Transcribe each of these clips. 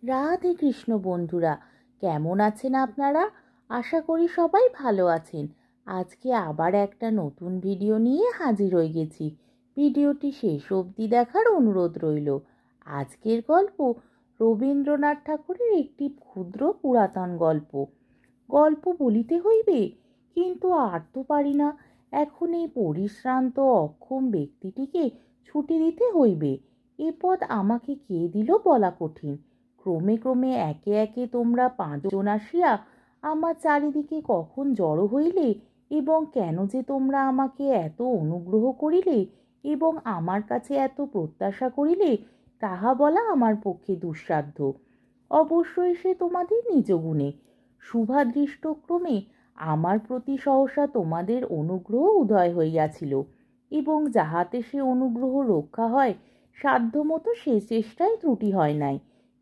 রাধে কৃষ্ণ বন্ধুরা, কেমন আছেন আপনারা? আশা করি সবাই ভালো আছেন। আজকে আবার একটা নতুন ভিডিও নিয়ে হাজির হয়ে গেছি। ভিডিওটি শেষ অবধি দেখার অনুরোধ রইল। আজকের গল্প রবীন্দ্রনাথ ঠাকুরের একটি ক্ষুদ্র পুরাতন গল্প। গল্প বলিতে হইবে, কিন্তু আর তো পারি না। এখন এই পরিশ্রান্ত অক্ষম ব্যক্তিটিকে ছুটি দিতে হইবে। এ পদ আমাকে কে দিল বলা কঠিন। ক্রমে ক্রমে একে একে তোমরা 5 জন আসিয়া আমার চারিদিকে কখন জড়ো হইলে, এবং কেন যে তোমরা আমাকে এত অনুগ্রহ করিলে এবং আমার কাছে এত প্রত্যাশা করিলে, তাহা বলা আমার পক্ষে দুঃসাধ্য। অবশ্যই সে তোমাদের নিজ গুণে। শুভাদৃষ্টক্রমে আমার প্রতি সহসা তোমাদের অনুগ্রহ উদয় হইয়াছিল, এবং যাহাতে সে অনুগ্রহ রক্ষা হয় সাধ্যমতো সে চেষ্টায় ত্রুটি হয় নাই।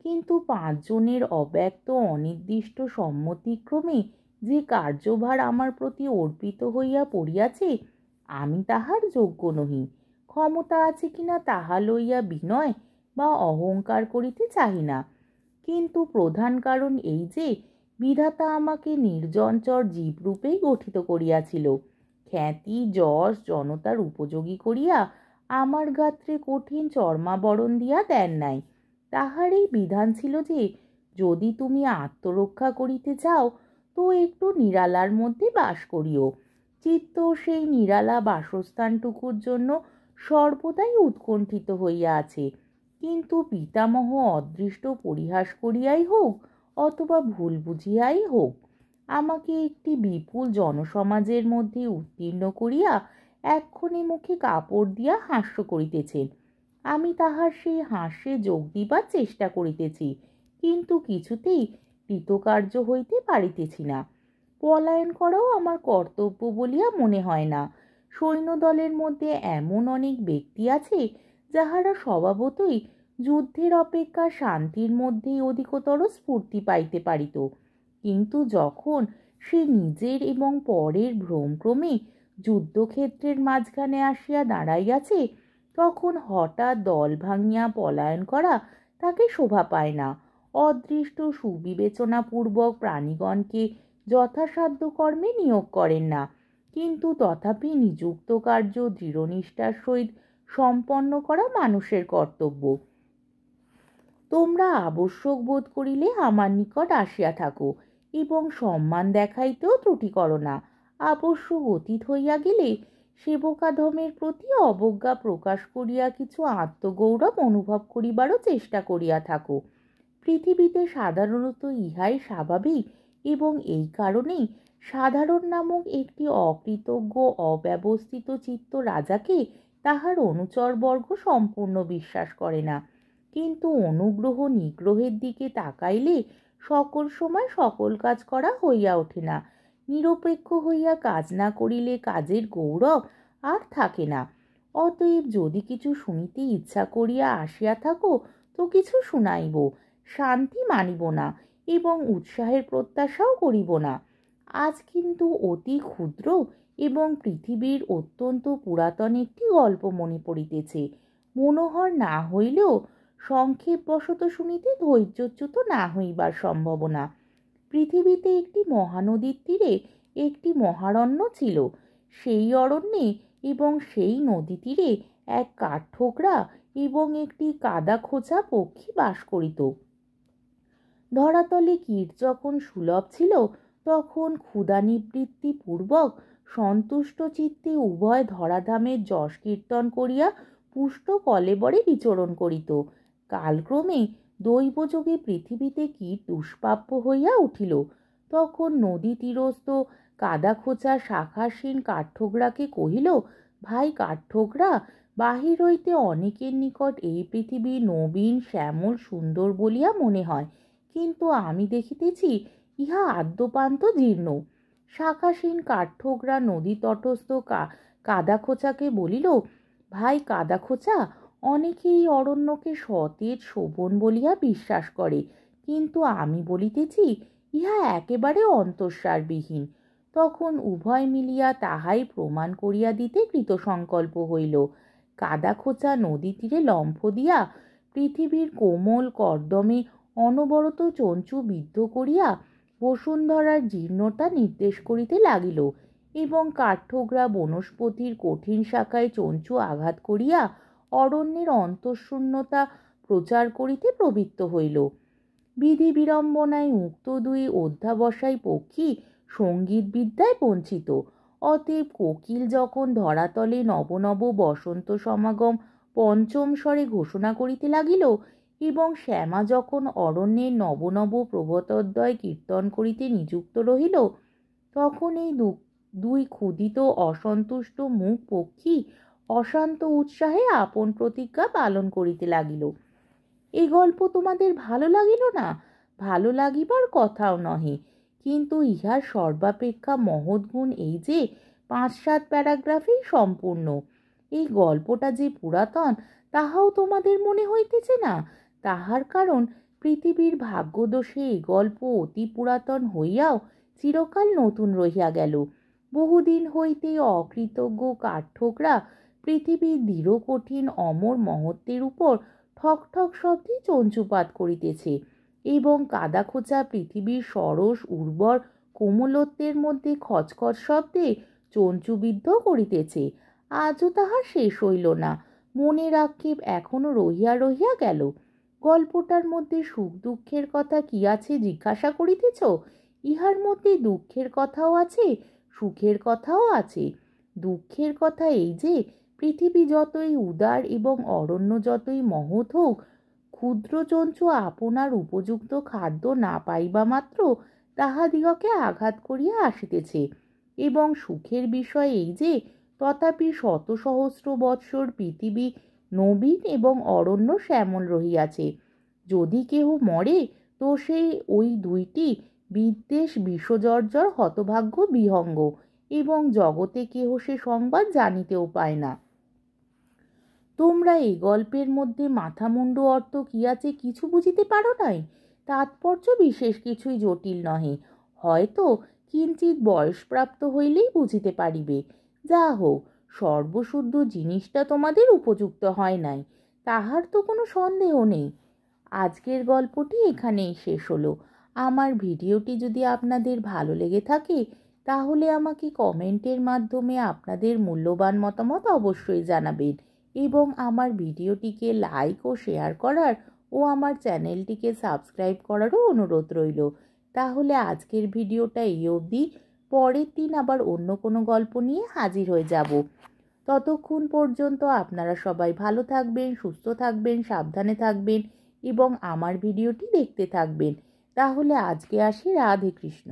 কিন্তু 5 জনের অব্যক্ত অনির্দিষ্ট সম্মতিক্রমে যে কার্যভার আমার প্রতি অর্পিত হইয়া পড়িয়াছে, আমি তাহার যোগ্য নহি। ক্ষমতা আছে কিনা তাহা লইয়া বিনয় বা অহংকার করিতে চাহি না, কিন্তু প্রধান কারণ এই যে বিধাতা আমাকে নির্জনচর জীবরূপেই গঠিত করিয়াছিল। খ্যাতি যশ জনতার উপযোগী করিয়া আমার গাত্রে কঠিন চর্মাবরণ দিয়া দেন নাই। তাহার এই বিধান ছিল যে, যদি তুমি আত্মরক্ষা করিতে চাও তো একটু নিরালার মধ্যে বাস করিও। চিত্ত সেই নিরালা বাসস্থানটুকুর জন্য সর্বদাই উৎকণ্ঠিত হইয়া আছে। কিন্তু পিতামহ অদৃষ্ট পরিহাস করিয়াই হোক অথবা ভুল বুঝিয়াই হোক, আমাকে একটি বিপুল জনসমাজের মধ্যে উত্তীর্ণ করিয়া এক্ষণে মুখে কাপড় দিয়া হাস্য করিতেছেন। আমি তাহার সেই হাস্যে যোগ দিবার চেষ্টা করিতেছি, কিন্তু কিছুতেই কৃতকার্য হইতে পারিতেছি না। পলায়ন করাও আমার কর্তব্য বলিয়া মনে হয় না। সৈন্যদলের মধ্যে এমন অনেক ব্যক্তি আছে যাহারা স্বভাবতই যুদ্ধের অপেক্ষা শান্তির মধ্যেই অধিকতর স্ফূর্তি পাইতে পারিত, কিন্তু যখন সে নিজের এবং পরের ভ্রমক্রমে যুদ্ধক্ষেত্রের মাঝখানে আসিয়া দাঁড়াইয়াছে, তখন হঠাৎ দল ভাঙিয়া পলায়ন করা তাকে শোভা পায় না। অদৃষ্ট সুবিবেচনাপূর্বক প্রাণীগণকে যথাসাধ্য কর্মে নিয়োগ করেন না, কিন্তু তথাপি নিযুক্ত কার্য দৃঢ়নিষ্ঠার সহিত সম্পন্ন করা মানুষের কর্তব্য। তোমরা আবশ্যক বোধ করিলে আমার নিকট আসিয়া থাকো, এবং সম্মান দেখাইতেও ত্রুটি করো না। আবশ্যক অতীত হইয়া গেলে সেবকাধমের প্রতি অবজ্ঞা প্রকাশ করিয়া কিছু আত্মগৌরব অনুভব করিবারও চেষ্টা করিয়া থাকো। পৃথিবীতে সাধারণত ইহাই স্বাভাবিক, এবং এই কারণেই সাধারণ নামক একটি অকৃতজ্ঞ অব্যবস্থিত চিত্ত রাজাকে তাহার অনুচরবর্গ সম্পূর্ণ বিশ্বাস করে না। কিন্তু অনুগ্রহ নিগ্রহের দিকে তাকাইলে সকল সময় সকল কাজ করা হইয়া ওঠে না। নিরপেক্ষ হইয়া কাজ না করিলে কাজের গৌরব আর থাকে না। অতএব যদি কিছু শুনিতে ইচ্ছা করিয়া আসিয়া থাকো তো কিছু শুনাইব, শান্তি মানিব না এবং উৎসাহের প্রত্যাশাও করিব না। আজ কিন্তু অতি ক্ষুদ্র এবং পৃথিবীর অত্যন্ত পুরাতন একটি গল্প মনে পড়িতেছে। মনোহর না হইলেও সংক্ষেপবশত শুনিতে ধৈর্যচ্যুত না হইবার সম্ভাবনা। পৃথিবীতে একটি মহানদীর তীরে একটি মহারণ্য ছিল। সেই অরণ্যে এবং সেই নদী তীরে এক কাঠঠোকরা এবং একটি কাদা খোঁচা পক্ষী বাস করিত। ধরাতলে কীট যখন সুলভ ছিল, তখন ক্ষুধা পূর্বক সন্তুষ্ট চিত্তে উভয় ধরাধামের যশ কীর্তন করিয়া পুষ্ট কলেবরে বিচরণ করিত। কালক্রমে দৈবযোগে পৃথিবীতে কীট দুষ্প্রাপ্য হইয়া উঠিল। তখন নদী তীরস্থ কাদা খোঁচা শাখাসীন কাঠঠোকরাকে কহিল, ভাই কাঠঠোকরা, বাহির হইতে অনেকের নিকট এই পৃথিবী নবীন শ্যামল সুন্দর বলিয়া মনে হয়, কিন্তু আমি দেখিতেছি ইহা আদ্যপান্ত জীর্ণ। শাখাসীন কাঠঠোকরা নদী তটস্থ কাদা খোঁচাকে বলিল, ভাই কাদা খোঁচা, অনেকে এই অরণ্যকে সতেজ শোভন বলিয়া বিশ্বাস করে, কিন্তু আমি বলিতেছি ইহা একেবারে অন্তঃসারবিহীন। তখন উভয় মিলিয়া তাহাই প্রমাণ করিয়া দিতে কৃতসংকল্প হইল। কাদা খোঁচা নদী তীরে লম্ফ দিয়া পৃথিবীর কোমল কর্দমে অনবরত চঞ্চু বিদ্ধ করিয়া বসুন্ধরার জীর্ণতা নির্দেশ করিতে লাগিল এবং কাঠঠোকরা বনস্পতির কঠিন শাখায় চঞ্চু আঘাত করিয়া অরণ্যের অন্তঃশূন্যতা প্রচার করিতে প্রবৃত্ত হইল। বিধি বিড়ম্বনায় উক্ত দুই অধ্যাবসায়ী পক্ষী সঙ্গীত বিদ্যায় বঞ্চিত। অতএব কোকিল যখন ধরাতলে নব নব বসন্ত সমাগম পঞ্চম স্বরে ঘোষণা করিতে লাগিল এবং শ্যামা যখন অরণ্যের নব নব প্রভাতোদয় কীর্তন করিতে নিযুক্ত রহিল, তখন এই দুই ক্ষুধিত অসন্তুষ্ট মুখ পক্ষী অশান্ত উৎসাহে আপন প্রতিজ্ঞা পালন করিতে লাগিল। এই গল্প তোমাদের ভালো লাগিল না? ভালো লাগিবার কথাও নহে, কিন্তু ইহার সর্বাপেক্ষা মহৎ গুণ এই যে 5-7 প্যারাগ্রাফেই সম্পূর্ণ। এই গল্পটা যে পুরাতন তাহাও তোমাদের মনে হইতেছে না। তাহার কারণ পৃথিবীর ভাগ্যদোষে এই গল্প অতি পুরাতন হইয়াও চিরকাল নতুন রহিয়া গেল। বহুদিন হইতেই অকৃতজ্ঞ কাঠঠোকরা পৃথিবীর দৃঢ় কঠিন অমর মহত্বের উপর ঠক ঠক শব্দে চঞ্চুপাত করিতেছে এবং কাদা খোঁচা পৃথিবীর সরস উর্বর কোমলত্বের মধ্যে খচখচ শব্দে চঞ্চুবিদ্ধ করিতেছে। আজও তাহার শেষ হইল না। মনের আক্ষেপ এখনো রহিয়া রহিয়া গেল। গল্পটার মধ্যে সুখ দুঃখের কথা কি আছে জিজ্ঞাসা করিতেছ? ইহার মধ্যে দুঃখের কথাও আছে, সুখের কথাও আছে। দুঃখের কথা এই যে পৃথিবী যতই উদার এবং অরণ্য যতই মহৎ হোক, ক্ষুদ্র চঞ্চু আপনার উপযুক্ত খাদ্য না পাইবা মাত্র তাহাদিগকে আঘাত করিয়া আসিতেছে। এবং সুখের বিষয় এই যে তথাপি শত সহস্র বৎসর পৃথিবী নবীন এবং অরণ্য শ্যামল রহিয়াছে। যদি কেহ মরে তো সেই ওই দুইটি বিদ্বেষ বিষজর্জর হতভাগ্য বিহঙ্গ, এবং জগতে কেহ সে সংবাদ জানিতেও পায় না। তোমরা এই গল্পের মধ্যে মাথামুন্ডু অর্থ কি আছে কিছু বুঝিতে পারো নাই? তাৎপর্য বিশেষ কিছুই জটিল নহে, হয়তো কিঞ্চিৎ বয়সপ্রাপ্ত হইলেই বুঝিতে পারিবে। যা হোক, সর্বশুদ্ধ জিনিসটা তোমাদের উপযুক্ত হয় নাই, তাহার তো কোনো সন্দেহ নেই। আজকের গল্পটি এখানেই শেষ হলো। আমার ভিডিওটি যদি আপনাদের ভালো লেগে থাকে তাহলে আমাকে কমেন্টের মাধ্যমে আপনাদের মূল্যবান মতামত অবশ্যই জানাবেন এবং আমার ভিডিওটিকে লাইক ও শেয়ার করার ও আমার চ্যানেলটিকে সাবস্ক্রাইব করারও অনুরোধ রইল। তাহলে আজকের ভিডিওটা এই অবধি। পরের দিন আবার অন্য কোনো গল্প নিয়ে হাজির হয়ে যাব। ততক্ষণ পর্যন্ত আপনারা সবাই ভালো থাকবেন, সুস্থ থাকবেন, সাবধানে থাকবেন এবং আমার ভিডিওটি দেখতে থাকবেন। তাহলে আজকে আসি। রাধে কৃষ্ণ।